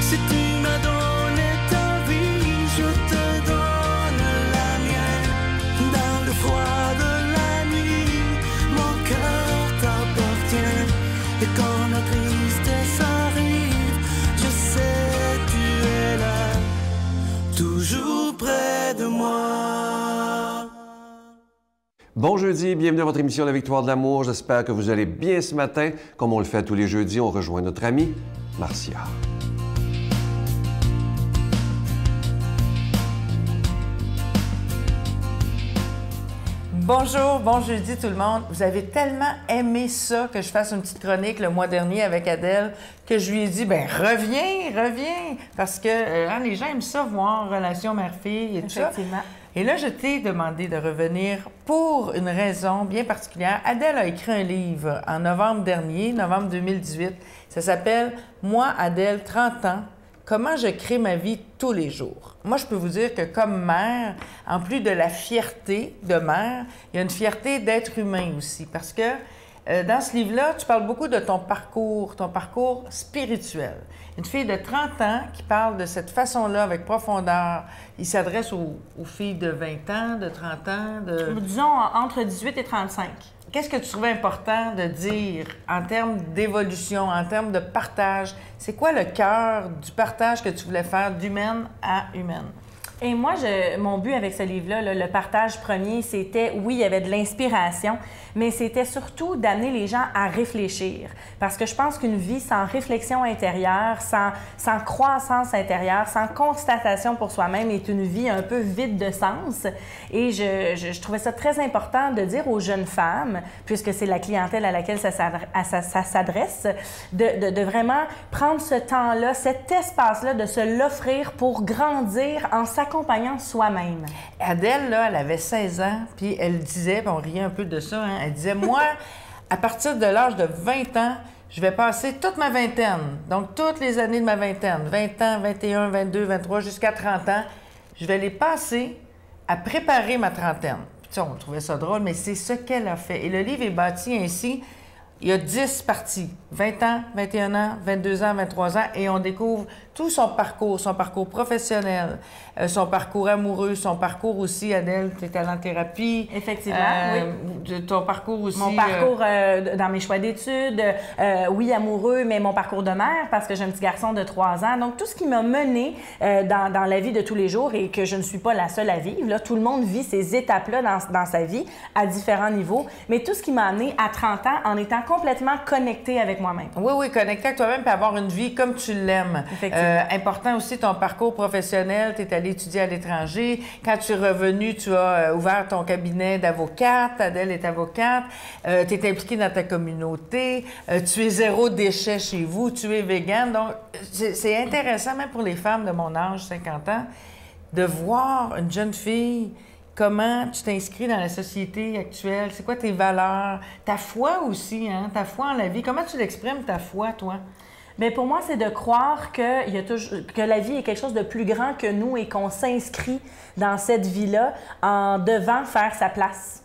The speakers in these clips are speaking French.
Si tu m'as donné ta vie, je te donne la mienne. Dans le froid de la nuit, mon cœur t'appartient. Et quand la tristesse arrive, je sais tu es là, toujours près de moi. Bon jeudi, bienvenue à votre émission La Victoire de l'amour. J'espère que vous allez bien ce matin. Comme on le fait tous les jeudis, on rejoint notre amie Marcia. Bonjour, bon jeudi tout le monde. Vous avez tellement aimé ça que je fasse une petite chronique le mois dernier avec Adèle que je lui ai dit, ben reviens, parce que les gens aiment ça voir relation mère-fille et tout ça. Et là, je t'ai demandé de revenir pour une raison bien particulière. Adèle a écrit un livre en novembre dernier, novembre 2018. Ça s'appelle « Moi, Adèle, 30 ans, comment je crée ma vie tous les jours ». Moi, je peux vous dire que comme mère, en plus de la fierté de mère, il y a une fierté d'être humain aussi. Parce que dans ce livre-là, tu parles beaucoup de ton parcours spirituel. Une fille de 30 ans qui parle de cette façon-là avec profondeur. Il s'adresse aux filles de 20 ans, de 30 ans, Disons entre 18 et 35. Qu'est-ce que tu trouvais important de dire en termes d'évolution, en termes de partage? C'est quoi le cœur du partage que tu voulais faire d'humaine à humaine? Et moi, mon but avec ce livre-là, le partage premier, c'était, oui, il y avait de l'inspiration, mais c'était surtout d'amener les gens à réfléchir. Parce que je pense qu'une vie sans réflexion intérieure, sans croissance intérieure, sans constatation pour soi-même est une vie un peu vide de sens. Et je trouvais ça très important de dire aux jeunes femmes, puisque c'est la clientèle à laquelle ça s'adresse, de vraiment prendre ce temps-là, cet espace-là, de se l'offrir pour grandir en s'accompagnant soi-même. Adèle, là, elle avait 16 ans, puis elle disait, puis on riait un peu de ça, hein, elle disait, moi, à partir de l'âge de 20 ans, je vais passer toute ma vingtaine, donc toutes les années de ma vingtaine, 20 ans, 21, 22, 23, jusqu'à 30 ans, je vais les passer à préparer ma trentaine. Puis, on trouvait ça drôle, mais c'est ce qu'elle a fait. Et le livre est bâti ainsi. Il y a 10 parties, 20 ans, 21 ans, 22 ans, 23 ans, et on découvre tout son parcours professionnel, son parcours amoureux, son parcours aussi, Adèle, tu es en thérapie. Effectivement, oui. Ton parcours aussi. Mon parcours dans mes choix d'études, oui, amoureux, mais mon parcours de mère, parce que j'ai un petit garçon de 3 ans. Donc, tout ce qui m'a menée dans la vie de tous les jours et que je ne suis pas la seule à vivre. Là, tout le monde vit ces étapes-là dans sa vie à différents niveaux, mais tout ce qui m'a amenée à 30 ans en étant complètement connectée avec moi-même. Oui, connectée avec toi-même puis avoir une vie comme tu l'aimes. Effectivement. Important aussi ton parcours professionnel. Tu es allée étudier à l'étranger. Quand tu es revenue, tu as ouvert ton cabinet d'avocate. Adèle est avocate. Tu es impliquée dans ta communauté. Tu es zéro déchet chez vous. Tu es végane. Donc, c'est intéressant, même pour les femmes de mon âge, 50 ans, de voir une jeune fille. Comment tu t'inscris dans la société actuelle? C'est quoi tes valeurs? Ta foi aussi, hein? Ta foi en la vie. Comment tu l'exprimes, ta foi, toi? Bien, pour moi, c'est de croire que la vie est quelque chose de plus grand que nous et qu'on s'inscrit dans cette vie-là en devant faire sa place.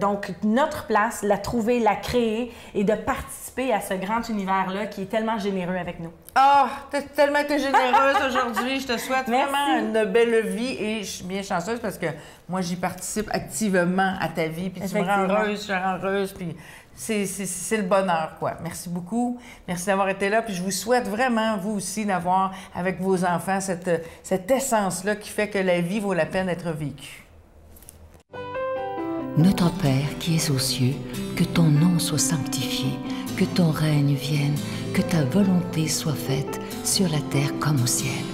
Donc, notre place, la trouver, la créer et de participer à ce grand univers-là qui est tellement généreux avec nous. Ah, t'es tellement généreuse aujourd'hui. Je te souhaite Merci. vraiment une belle vie et je suis bien chanceuse parce que moi, j'y participe activement à ta vie. Puis tu me rends heureuse, je rends heureuse. Puis c'est le bonheur, quoi. Merci beaucoup. Merci d'avoir été là. Puis je vous souhaite vraiment, vous aussi, d'avoir avec vos enfants cette essence-là qui fait que la vie vaut la peine d'être vécue. Notre Père qui es aux cieux, que ton nom soit sanctifié, que ton règne vienne, que ta volonté soit faite sur la terre comme au ciel.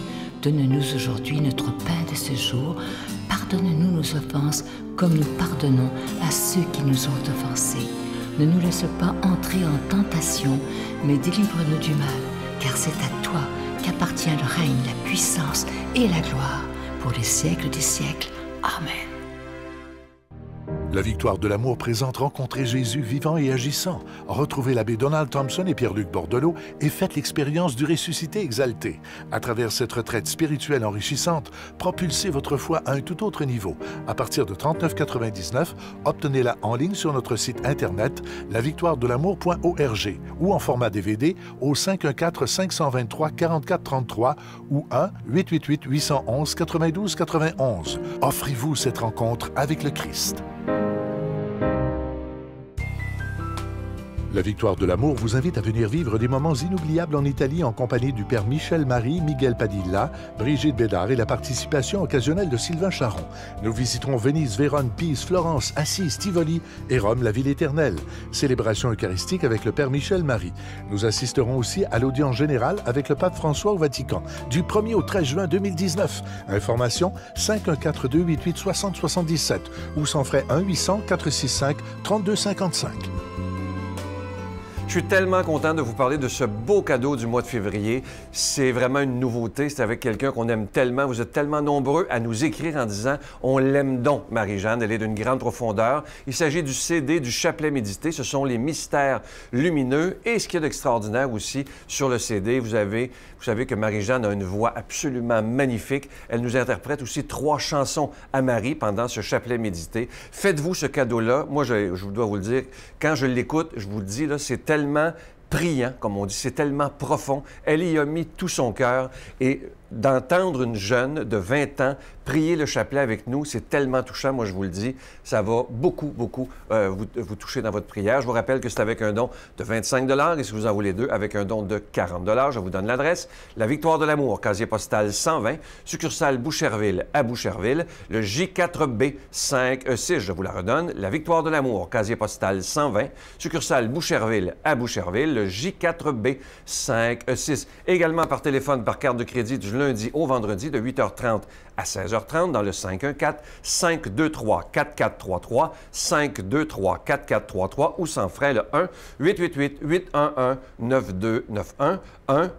Donne-nous aujourd'hui notre pain de ce jour. Pardonne-nous nos offenses comme nous pardonnons à ceux qui nous ont offensés. Ne nous laisse pas entrer en tentation, mais délivre-nous du mal, car c'est à toi qu'appartient le règne, la puissance et la gloire pour les siècles des siècles. Amen. La Victoire de l'amour présente Rencontrer Jésus vivant et agissant. Retrouvez l'abbé Donald Thompson et Pierre-Luc Bordelot et faites l'expérience du ressuscité exalté. À travers cette retraite spirituelle enrichissante, propulsez votre foi à un tout autre niveau. À partir de 39,99 $, obtenez-la en ligne sur notre site internet lavictoiredelamour.org ou en format DVD au 514-523-4433 ou 1-888-811-9291. Offrez-vous cette rencontre avec le Christ. La Victoire de l'amour vous invite à venir vivre des moments inoubliables en Italie en compagnie du père Michel-Marie, Miguel Padilla, Brigitte Bédard et la participation occasionnelle de Sylvain Charon. Nous visiterons Venise, Vérone, Pise, Florence, Assise, Tivoli et Rome, la ville éternelle. Célébration eucharistique avec le père Michel-Marie. Nous assisterons aussi à l'audience générale avec le pape François au Vatican du 1er au 13 juin 2019. Information 514-288-6077 ou sans frais 1-800-465-3255. Je suis tellement content de vous parler de ce beau cadeau du mois de février. C'est vraiment une nouveauté. C'est avec quelqu'un qu'on aime tellement. Vous êtes tellement nombreux à nous écrire en disant « On l'aime donc, Marie-Jeanne. Elle est d'une grande profondeur. » Il s'agit du CD du chapelet médité. Ce sont les mystères lumineux. Et ce qu'il y a d'extraordinaire aussi sur le CD, vous savez que Marie-Jeanne a une voix absolument magnifique. Elle nous interprète aussi 3 chansons à Marie pendant ce chapelet médité. Faites-vous ce cadeau-là. Moi, je dois vous le dire, quand je l'écoute, je vous le dis, là, c'est tellement priant, comme on dit, c'est tellement profond. Elle y a mis tout son cœur et d'entendre une jeune de 20 ans prier le chapelet avec nous, c'est tellement touchant, moi je vous le dis, ça va beaucoup vous toucher dans votre prière. Je vous rappelle que c'est avec un don de 25 $ et si vous en voulez 2, avec un don de 40 $. Je vous donne l'adresse. La Victoire de l'amour, casier postal 120, succursale Boucherville à Boucherville, le J4B 5E6, je vous la redonne. La Victoire de l'amour, casier postal 120, succursale Boucherville à Boucherville, le J4B 5E6. Également par téléphone, par carte de crédit du lundi au vendredi de 8h30 à 16h30 dans le 514-523-4433, 523-4433 ou sans frais le 1-888-811-9291,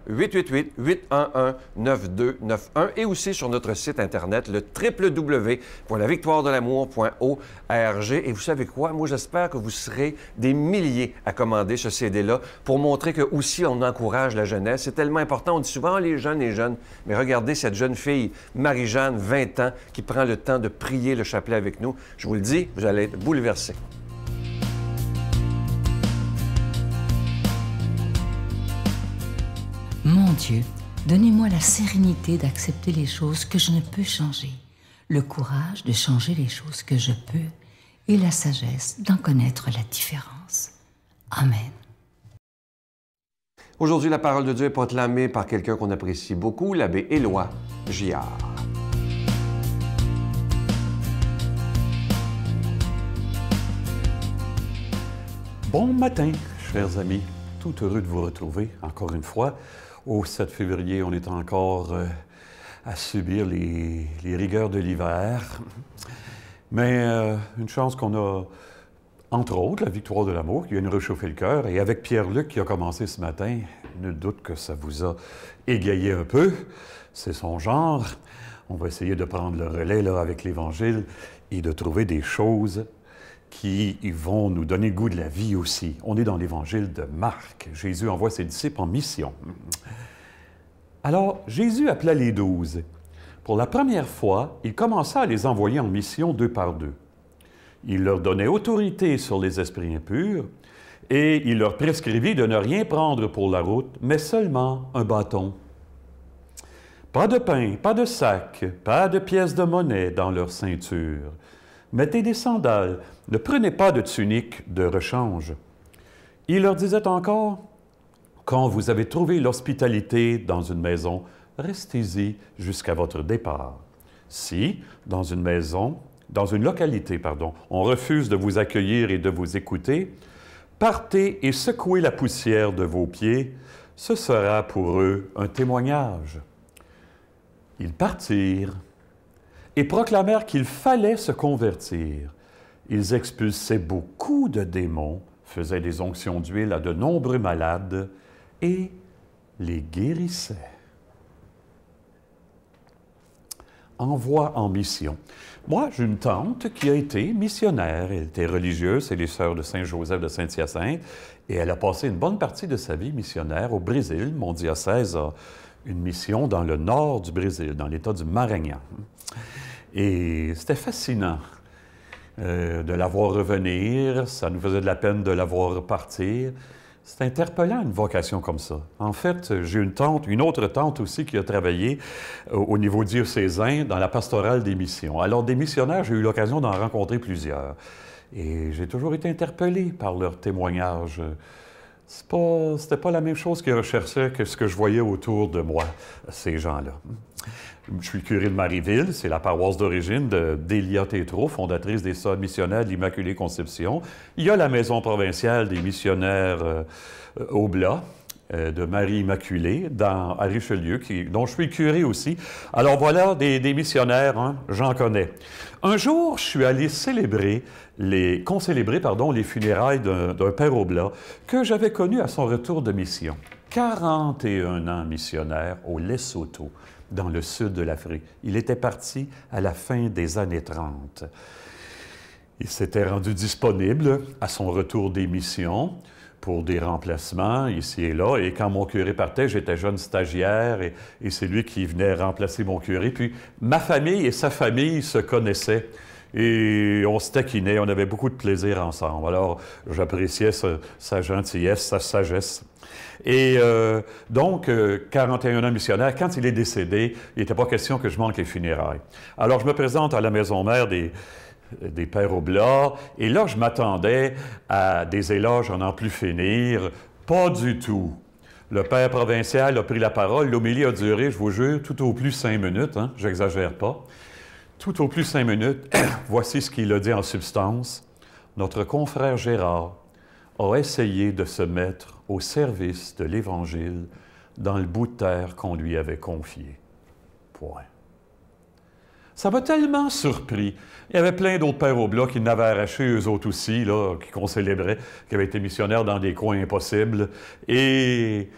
1-888-811-9291 et aussi sur notre site Internet, le www.lavictoiredelamour.org. Et vous savez quoi? Moi, j'espère que vous serez des milliers à commander ce CD-là pour montrer que aussi on encourage la jeunesse. C'est tellement important. On dit souvent les jeunes. Mais regardez cette jeune fille, Marie-Jeanne, 20 ans, qui prend le temps de prier le chapelet avec nous. Je vous le dis, vous allez être bouleversés. Mon Dieu, donnez-moi la sérénité d'accepter les choses que je ne peux changer, le courage de changer les choses que je peux et la sagesse d'en connaître la différence. Amen. Aujourd'hui, la parole de Dieu est proclamée par quelqu'un qu'on apprécie beaucoup, l'abbé Éloi Giard. Bon matin, chers amis. Tout heureux de vous retrouver encore une fois. Au 7 février, on est encore à subir les rigueurs de l'hiver. Mais une chance qu'on a, entre autres, la Victoire de l'amour qui vient nous réchauffer le cœur. Et avec Pierre-Luc qui a commencé ce matin, nul doute que ça vous a égayé un peu. C'est son genre. On va essayer de prendre le relais là, avec l'Évangile et de trouver des choses qui vont nous donner le goût de la vie aussi. On est dans l'Évangile de Marc. Jésus envoie ses disciples en mission. Alors, Jésus appela les 12. Pour la première fois, il commença à les envoyer en mission 2 par 2. Il leur donnait autorité sur les esprits impurs et il leur prescrivit de ne rien prendre pour la route, mais seulement un bâton. Pas de pain, pas de sac, pas de pièces de monnaie dans leur ceinture. Mettez des sandales, ne prenez pas de tunique de rechange. Il leur disait encore, quand vous avez trouvé l'hospitalité dans une maison, restez-y jusqu'à votre départ. Si, dans une localité, on refuse de vous accueillir et de vous écouter, partez et secouez la poussière de vos pieds, ce sera pour eux un témoignage. Ils partirent et proclamèrent qu'il fallait se convertir. Ils expulsaient beaucoup de démons, faisaient des onctions d'huile à de nombreux malades et les guérissaient. envoi en mission. Moi, j'ai une tante qui a été missionnaire. Elle était religieuse, c'est les sœurs de Saint-Joseph de Saint-Hyacinthe, et elle a passé une bonne partie de sa vie missionnaire au Brésil. Mon diocèse a une mission dans le nord du Brésil, dans l'État du Maranhão. Et c'était fascinant de la voir revenir. Ça nous faisait de la peine de la voir repartir. C'est interpellant, une vocation comme ça. En fait, j'ai une autre tante aussi qui a travaillé au niveau diocésain dans la pastorale des missions. Alors, des missionnaires, j'ai eu l'occasion d'en rencontrer plusieurs. Et j'ai toujours été interpellé par leurs témoignages. C'était pas la même chose qu'ils recherchaient que ce que je voyais autour de moi, ces gens-là. Je suis curé de Marieville, c'est la paroisse d'origine d'Élia Tétrault, fondatrice des Sœurs missionnaires de l'Immaculée Conception. Il y a la maison provinciale des missionnaires Oblats, de Marie Immaculée, à Richelieu, dont je suis curé aussi. Alors voilà, des missionnaires, hein, j'en connais. Un jour, je suis allé célébrer les funérailles d'un père Oblat que j'avais connu à son retour de mission. 41 ans missionnaire au Lesotho, dans le sud de l'Afrique. Il était parti à la fin des années 30. Il s'était rendu disponible à son retour des missions pour des remplacements ici et là. Et quand mon curé partait, j'étais jeune stagiaire et c'est lui qui venait remplacer mon curé. Puis ma famille et sa famille se connaissaient. Et on se taquinait, on avait beaucoup de plaisir ensemble. Alors, j'appréciais sa gentillesse, sa sagesse. Et donc, 41 ans missionnaire, quand il est décédé, il n'était pas question que je manque les funérailles. Alors, je me présente à la maison mère des pères Oblats, et là, je m'attendais à des éloges en n'en plus finir. Pas du tout. Le père provincial a pris la parole, l'homélie a duré, je vous jure, tout au plus 5 minutes, hein, j'exagère pas. Tout au plus 5 minutes, voici ce qu'il a dit en substance. Notre confrère Gérard a essayé de se mettre au service de l'Évangile dans le bout de terre qu'on lui avait confié. Point. Ça m'a tellement surpris. Il y avait plein d'autres pères Oblats qui n'avaient arraché, eux autres aussi, là, qu'on célébrait, qui avaient été missionnaires dans des coins impossibles. Et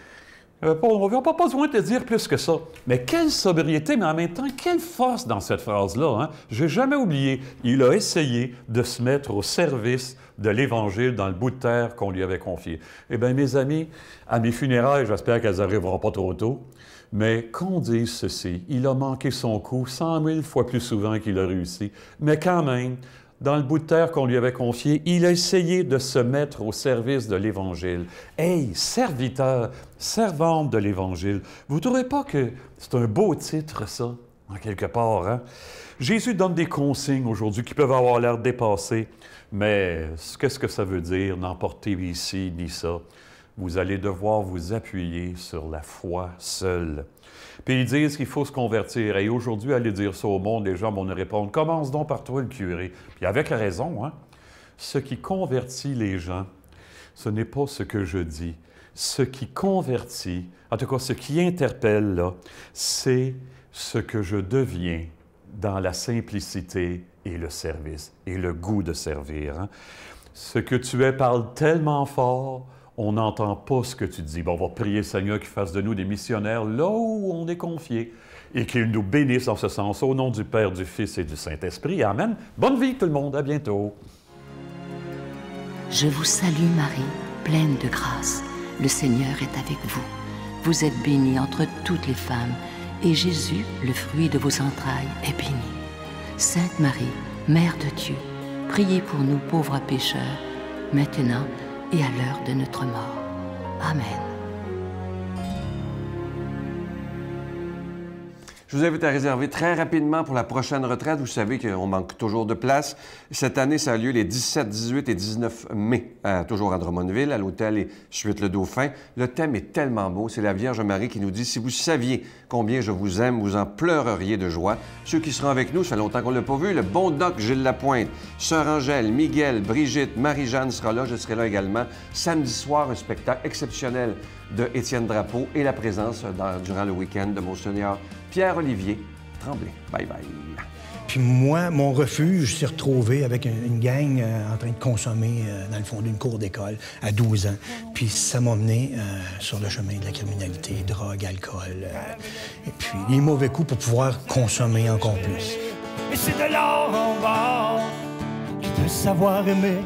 on n'a pas besoin de te dire plus que ça. Mais quelle sobriété, mais en même temps, quelle force dans cette phrase-là. Hein? Je n'ai jamais oublié. Il a essayé de se mettre au service de l'Évangile dans le bout de terre qu'on lui avait confié. Eh bien, mes amis, à mes funérailles, j'espère qu'elles n'arriveront pas trop tôt, mais qu'on dise ceci, il a manqué son coup 100 000 fois plus souvent qu'il a réussi. Mais quand même, dans le bout de terre qu'on lui avait confié, il a essayé de se mettre au service de l'Évangile. Hey, serviteur, servante de l'Évangile, vous ne trouvez pas que c'est un beau titre, ça, en quelque part, hein? Jésus donne des consignes aujourd'hui qui peuvent avoir l'air dépassées, mais qu'est-ce que ça veut dire, n'emportez ici ni ça? Vous allez devoir vous appuyer sur la foi seule. Puis ils disent qu'il faut se convertir. Et aujourd'hui, aller dire ça au monde, les gens vont nous répondre « Commence donc par toi, le curé. » Puis avec raison, hein? Ce qui convertit les gens, ce n'est pas ce que je dis. Ce qui convertit, en tout cas, ce qui interpelle, là, c'est ce que je deviens dans la simplicité et le service, et le goût de servir. Hein? Ce que tu es parle tellement fort, on n'entend pas ce que tu dis. Bon, on va prier le Seigneur qu'il fasse de nous des missionnaires là où on est confié et qu'il nous bénisse en ce sens. Au nom du Père, du Fils et du Saint-Esprit. Amen. Bonne vie tout le monde. À bientôt. Je vous salue Marie, pleine de grâce. Le Seigneur est avec vous. Vous êtes bénie entre toutes les femmes et Jésus, le fruit de vos entrailles, est béni. Sainte Marie, Mère de Dieu, priez pour nous pauvres pécheurs, maintenant et à l'heure de notre mort. Amen. Je vous invite à réserver très rapidement pour la prochaine retraite. Vous savez qu'on manque toujours de place. Cette année, ça a lieu les 17, 18 et 19 mai, toujours à Drummondville, à l'hôtel et suite le Dauphin. Le thème est tellement beau. C'est la Vierge Marie qui nous dit « Si vous saviez combien je vous aime, vous en pleureriez de joie. » Ceux qui seront avec nous, ça fait longtemps qu'on ne l'a pas vu, le bon doc Gilles Lapointe, Sœur Angèle, Miguel, Brigitte, Marie-Jeanne sera là, je serai là également. Samedi soir, un spectacle exceptionnel de Étienne Drapeau et la présence durant le week-end de Monseigneur Pierre-Olivier Tremblay. Bye bye. Puis moi, mon refuge s'est retrouvé avec une gang en train de consommer dans le fond d'une cour d'école à 12 ans. Puis ça m'a mené sur le chemin de la criminalité, drogue, alcool, et puis les mauvais coups pour pouvoir consommer encore plus. Et c'est de l'or en bas de savoir aimer